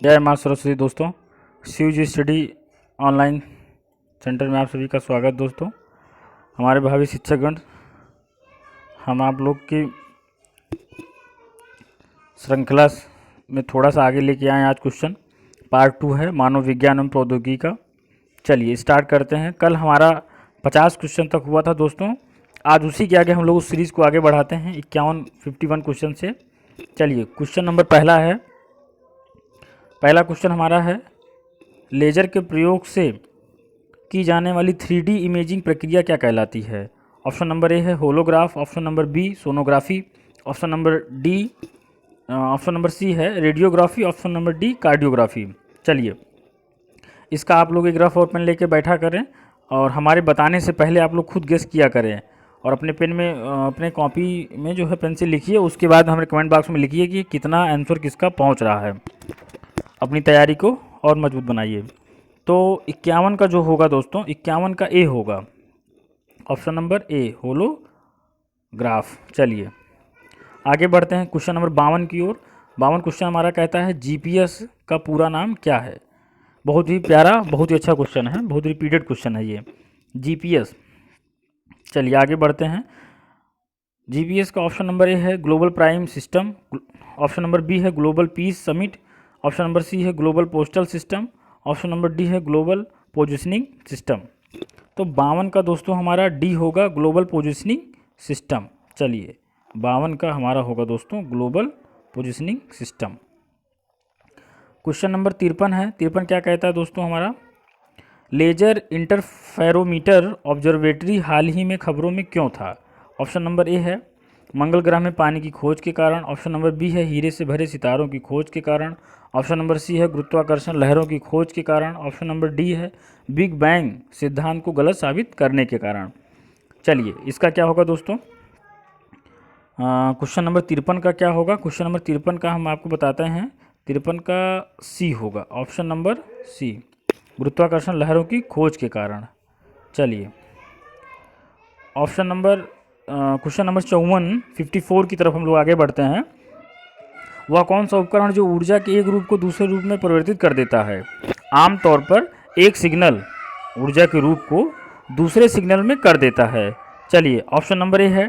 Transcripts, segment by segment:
जय माँ सरस्वती। दोस्तों, शिव जी स्टडी ऑनलाइन सेंटर में आप सभी का स्वागत। दोस्तों, हमारे भावी शिक्षकगण, हम आप लोग की श्रृंखला में थोड़ा सा आगे लेके आए। आज क्वेश्चन पार्ट 2 है, मानव विज्ञान एवं प्रौद्योगिकी का। चलिए स्टार्ट करते हैं। कल हमारा 50 क्वेश्चन तक हुआ था दोस्तों। आज उसी के आगे हम लोग उस सीरीज़ को आगे बढ़ाते हैं 51 क्वेश्चन से। चलिए, क्वेश्चन नंबर पहला क्वेश्चन हमारा है, लेजर के प्रयोग से की जाने वाली 3D इमेजिंग प्रक्रिया क्या कहलाती है? ऑप्शन नंबर ए है holograph, option number B sonography, option number C है radiography, option number D cardiography. चलिए, इसका आप लोग एक रफ और पेन लेके बैठा करें और हमारे बताने से पहले आप लोग खुद गेस किया करें और अपने पेन में अपने कॉपी में जो है पेन से लिखिए। उसके बाद हमें कमेंट बॉक्स में लिखिए कि कितना आंसर किसका पहुंच रहा है। अपनी तैयारी को और मजबूत बनाइए। तो 51 का जो होगा दोस्तों, 51 का ए होगा, ऑप्शन नंबर ए होलोग्राफ। चलिए आगे बढ़ते हैं क्वेश्चन नंबर 52 की ओर। 52 क्वेश्चन हमारा कहता है, जीपीएस का पूरा नाम क्या है? बहुत ही प्यारा, बहुत ही अच्छा क्वेश्चन है, बहुत रिपीटेड क्वेश्चन है ये, जीपीएस। चलिए आगे बढ़ते हैं। जीपीएस का ऑप्शन नंबर ए है global prime system, option number B है global peace summit, option number C है global postal system, option number D है ग्लोबल पोजिशनिंग सिस्टम। तो 52 का दोस्तों हमारा डी होगा, ग्लोबल पोजिशनिंग सिस्टम। चलिए 52 का हमारा होगा दोस्तों global positioning system. Question number 53 है। 53 क्या कहता है दोस्तों हमारा, लेजर इंटरफेरोमीटर ऑब्जर्वेटरी हाल ही में खबरों में क्यों था? ऑप्शन नंबर ए है मंगल ग्रह में पानी की खोज के कारण, ऑप्शन नंबर बी है हीरे से भरे सितारों की खोज के कारण, ऑप्शन नंबर सी है गुरुत्वाकर्षण लहरों की खोज के कारण, ऑप्शन नंबर डी है बिग बैंग सिद्धांत को गलत साबित करने के कारण। चलिए इसका क्या होगा दोस्तों, क्वेश्चन नंबर 53 का क्या होगा? क्वेश्चन नंबर 53 का हम आपको बताते हैं। 53 का सी होगा, ऑप्शन नंबर सी, गुरुत्वाकर्षण लहरों की खोज के कारण। चलिए ऑप्शन नंबर क्वेश्चन नंबर 54 की तरफ हम लोग आगे बढ़ते हैं। वह कौन सा उपकरण जो ऊर्जा के एक रूप को दूसरे रूप में परिवर्तित कर देता है? आमतौर पर एक सिग्नल ऊर्जा के रूप को दूसरे सिग्नल में कर देता है। चलिए ऑप्शन नंबर ए है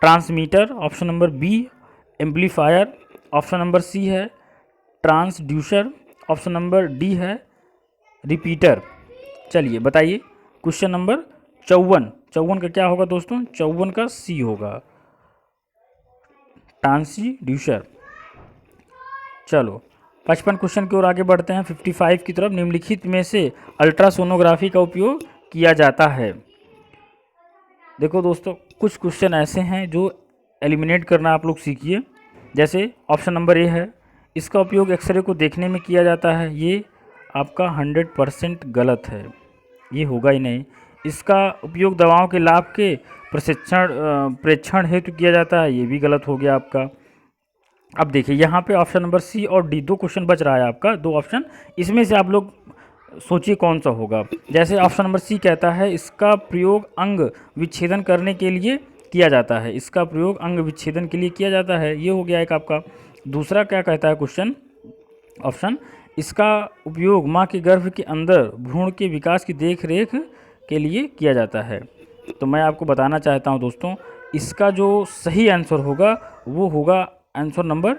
transmitter, option number B amplifier, option number C है ट्रांसड्यूसर, ऑप्शन नंबर डी है रिपीटर। चलिए बताइए, क्वेश्चन नंबर 54 का क्या होगा दोस्तों? 54 का सी होगा, ट्रांसड्यूसर। चलो 55 क्वेश्चन की ओर आगे बढ़ते हैं। 55 की तरफ, निम्नलिखित में से अल्ट्रासोनोग्राफी का उपयोग किया जाता है। देखो दोस्तों, कुछ क्वेश्चन ऐसे हैं जो एलिमिनेट करना आप लोग सीखिए। जैसे ऑप्शन नंबर ए है, इसका उपयोग एक्सरे को देखने में किया जाता है। ये आपका 100% गलत है, ये होगा ही नहीं। इसका उपयोग दवाओं के लाभ के प्रेक्षण हेतु किया जाता है, ये भी गलत हो गया आपका। अब देखिए यहाँ पे ऑप्शन नंबर सी और डी, दो क्वेश्चन बच रहा है आपका, दो ऑप्शन। इसमें से आप लोग सोचिए कौन सा होगा। जैसे ऑप्शन नंबर सी कहता है, इसका प्रयोग अंग विच्छेदन करने के लिए किया जाता है, इसका प्रयोग अंग विच्छेदन के लिए किया जाता है, ये हो गया एक आपका। दूसरा क्या कहता है क्वेश्चन, ऑप्शन, इसका उपयोग माँ के गर्भ के अंदर भ्रूण के विकास की देख रेख के लिए किया जाता है। तो मैं आपको बताना चाहता हूँ दोस्तों, इसका जो सही आंसर होगा वो होगा answer number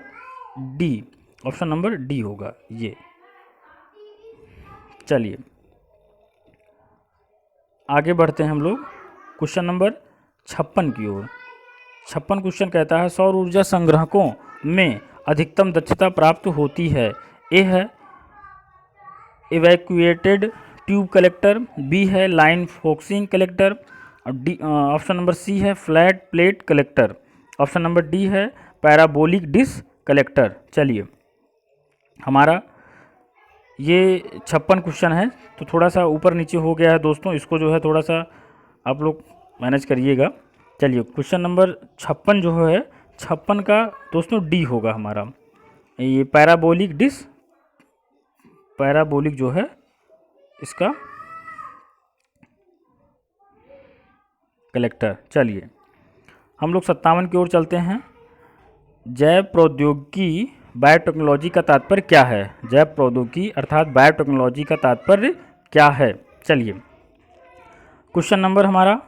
D, option number D होगा ये। चलिए आगे बढ़ते हैं हम लोग क्वेश्चन नंबर 56 की ओर। 56 क्वेश्चन कहता है, सौर ऊर्जा संग्राहकों में अधिकतम दक्षता प्राप्त होती है। ए है इवैक्यूएटेड ट्यूब कलेक्टर, बी है line focusing collector, D option number C है flat plate collector, option number D है पैराबोलिक डिश कलेक्टर। चलिए हमारा ये 56 क्वेश्चन है, तो थोड़ा सा ऊपर नीचे हो गया है दोस्तों, इसको जो है थोड़ा सा आप लोग मैनेज करिएगा। चलिए क्वेश्चन नंबर 56 जो है, 56 का दोस्तों डी होगा हमारा, ये पैराबोलिक जो है इसका कलेक्टर। चलिए हम लोग 57 की ओर चलते हैं। जैव प्रौद्योगिकी बायोटेक्नोलॉजी का तात्पर्य क्या है? जैव प्रौद्योगिकी अर्थात बायोटेक्नोलॉजी का तात्पर्य क्या है? चलिए, क्वेश्चन नंबर हमारा,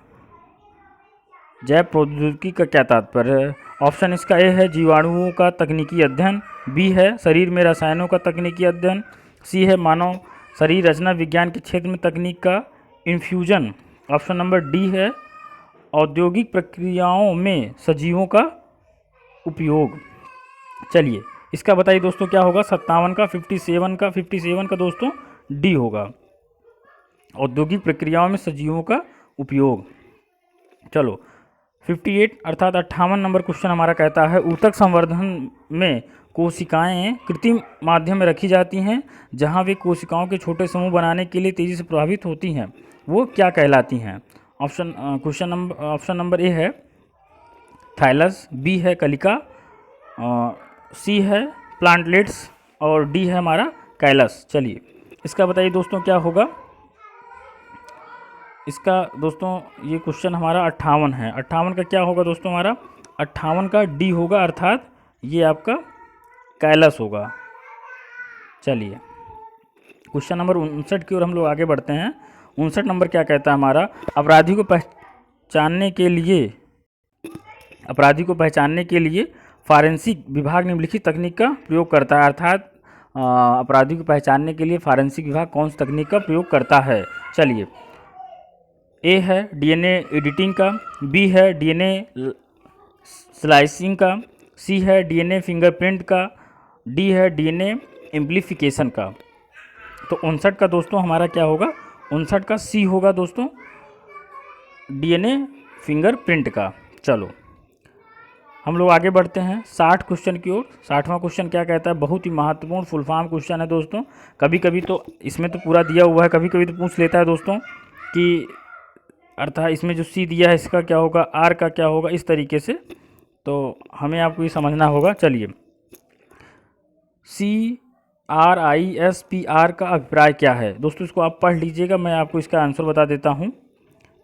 जैव प्रौद्योगिकी का क्या तात्पर्य है? ऑप्शन इसका ए है जीवाणुओं का तकनीकी अध्ययन, बी है शरीर में रसायनों का तकनीकी अध्ययन, सी है मानव शरीर रचना विज्ञान के क्षेत्र में तकनीक का इन्फ्यूजन, ऑप्शन नंबर डी है औद्योगिक प्रक्रियाओं में सजीवों का उपयोग। चलिए, इसका बताइए दोस्तों क्या होगा? 57 का 57 का दोस्तों डी होगा, औद्योगिक प्रक्रियाओं में सजीवों का उपयोग। चलो, 58 अर्थात 58 नंबर क्वेश्चन हमारा कहता है ऊतक संवर्धन में कोशिकाएं कृत्रिम माध्यम में रखी जाती हैं जहां वे कोशिकाओं के छोटे समूह बनाने के लिए तेज़ी से प्रभावित होती हैं, वो क्या कहलाती हैं? ऑप्शन नंबर ए है थाइलस, बी है कलिका, सी है प्लांटलेट्स और डी है हमारा कैलस। चलिए, इसका बताइए दोस्तों क्या होगा? इसका दोस्तों ये क्वेश्चन हमारा 58 है। 58 का क्या होगा दोस्तों? हमारा 58 का डी होगा, अर्थात ये आपका कैलस होगा। चलिए, क्वेश्चन नंबर 59 की ओर हम लोग आगे बढ़ते हैं। 59 नंबर क्या कहता है हमारा? अपराधी को पहचानने के लिए फॉरेंसिक विभाग निम्नलिखित तकनीक का प्रयोग करता है, अर्थात अपराधी को पहचानने के लिए फॉरेंसिक विभाग कौन सी तकनीक का प्रयोग करता है? चलिए, ए है डीएनए एडिटिंग का, बी है डीएनए स्लाइसिंग का, सी है डीएनए फिंगरप्रिंट का, डी है डीएनए एम्प्लीफिकेशन का। तो 59 का दोस्तों हमारा क्या होगा? 59 का सी होगा दोस्तों, डीएनए फिंगरप्रिंट का। चलो, हम लोग आगे बढ़ते हैं 60 क्वेश्चन की ओर। 60वां क्वेश्चन क्या कहता है? बहुत ही महत्वपूर्ण फुल फॉर्म क्वेश्चन है दोस्तों। कभी कभी तो इसमें तो पूरा दिया हुआ है, कभी कभी तो पूछ लेता है दोस्तों कि अर्थात इसमें जो सी दिया है इसका क्या होगा, आर का क्या होगा, इस तरीके से। तो हमें आपको ये समझना होगा। चलिए, CRISPR का अभिप्राय क्या है? दोस्तों इसको आप पढ़ लीजिएगा, मैं आपको इसका आंसर बता देता हूँ।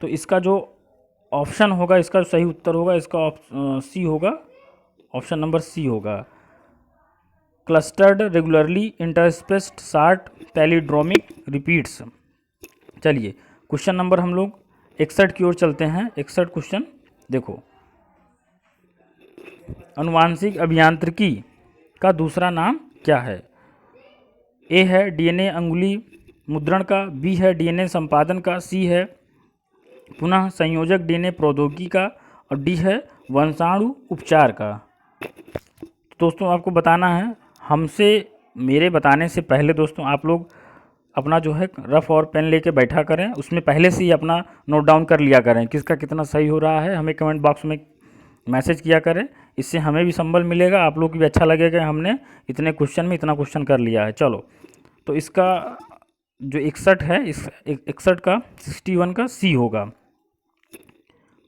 तो इसका जो ऑप्शन होगा, इसका जो सही उत्तर होगा, इसका सी होगा, ऑप्शन नंबर सी होगा, clustered regularly interspaced short palindromic repeats. चलिए, क्वेश्चन नंबर हम लोग 61 की ओर चलते हैं। 61 क्वेश्चन देखो, अनुवांशिक अभियांत्रिकी का दूसरा नाम क्या है? ए है डीएनए अंगुली मुद्रण का, बी है डीएनए संपादन का, सी है पुनः संयोजक डीएनए प्रौद्योगिकी का और डी है वंशाणु उपचार का। दोस्तों आपको बताना है, हमसे मेरे बताने से पहले दोस्तों आप लोग अपना जो है रफ और पेन लेके बैठा करें, उसमें पहले से ही अपना नोट डाउन कर लिया करें किसका कितना सही हो रहा है। हमें कमेंट बॉक्स में मैसेज किया करें, इससे हमें भी संबल मिलेगा, आप लोग को भी अच्छा लगेगा हमने इतने क्वेश्चन में इतना क्वेश्चन कर लिया है। चलो, तो इसका जो 61 है, इस 61 का 61 का सी होगा,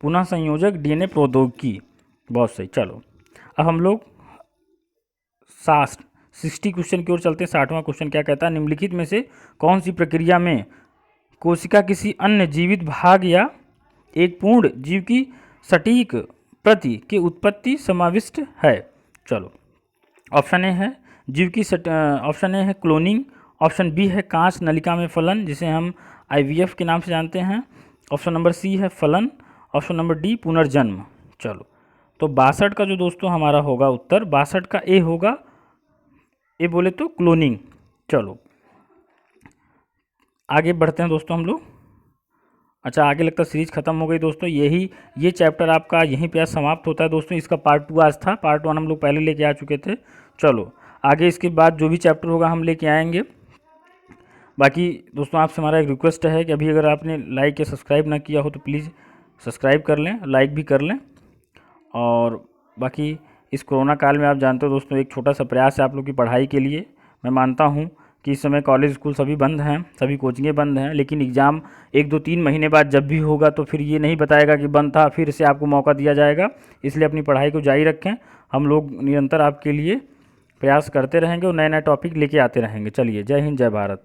पुनः संयोजक डीएनए प्रौद्योगिकी। बहुत सही। चलो, अब हम लोग 60 क्वेश्चन की ओर चलते हैं। 60वां क्वेश्चन क्या कहता है? निम्नलिखित में से कौन सी प्रक्रिया में कोशिका किसी अन्य जीवित भाग या एक पूर्ण जीव की सटीक प्रति की उत्पत्ति समाविष्ट है? चलो, ऑप्शन ए है जीव की ऑप्शन ए है क्लोनिंग, ऑप्शन बी है कांच नलिका में फलन जिसे हम IVF के नाम से जानते हैं, ऑप्शन नंबर सी है फलन, ऑप्शन नंबर डी पुनर्जन्म। चलो, तो 62 का जो दोस्तों हमारा होगा उत्तर, 62 का ए होगा, ए बोले तो क्लोनिंग। चलो, आगे बढ़ते हैं दोस्तों हम लोग। अच्छा, आगे लगता सीरीज खत्म हो गई दोस्तों, ये चैप्टर आपका यहीं पे आज समाप्त होता है दोस्तों। इसका पार्ट 2 आज था, पार्ट 1 हम लोग पहले लेके आ चुके थे। चलो, आगे इसके बाद जो भी चैप्टर होगा हम लेके आएंगे। बाकी दोस्तों आपसे हमारा एक रिक्वेस्ट है कि अभी अगर आपने लाइक या सब्सक्राइब ना किया हो तो प्लीज़ सब्सक्राइब कर लें, लाइक भी कर लें। और बाकी इस कोरोना काल में आप जानते हो दोस्तों, एक छोटा सा प्रयास है आप लोग की पढ़ाई के लिए। मैं मानता हूँ कि इस समय कॉलेज स्कूल सभी बंद हैं, सभी कोचिंगें बंद हैं, लेकिन एग्ज़ाम 1 2 3 महीने बाद जब भी होगा तो फिर ये नहीं बताएगा कि बंद था, फिर से आपको मौका दिया जाएगा। इसलिए अपनी पढ़ाई को जारी रखें, हम लोग निरंतर आपके लिए प्रयास करते रहेंगे और नए नए टॉपिक लेके आते रहेंगे। चलिए, जय हिंद, जय भारत।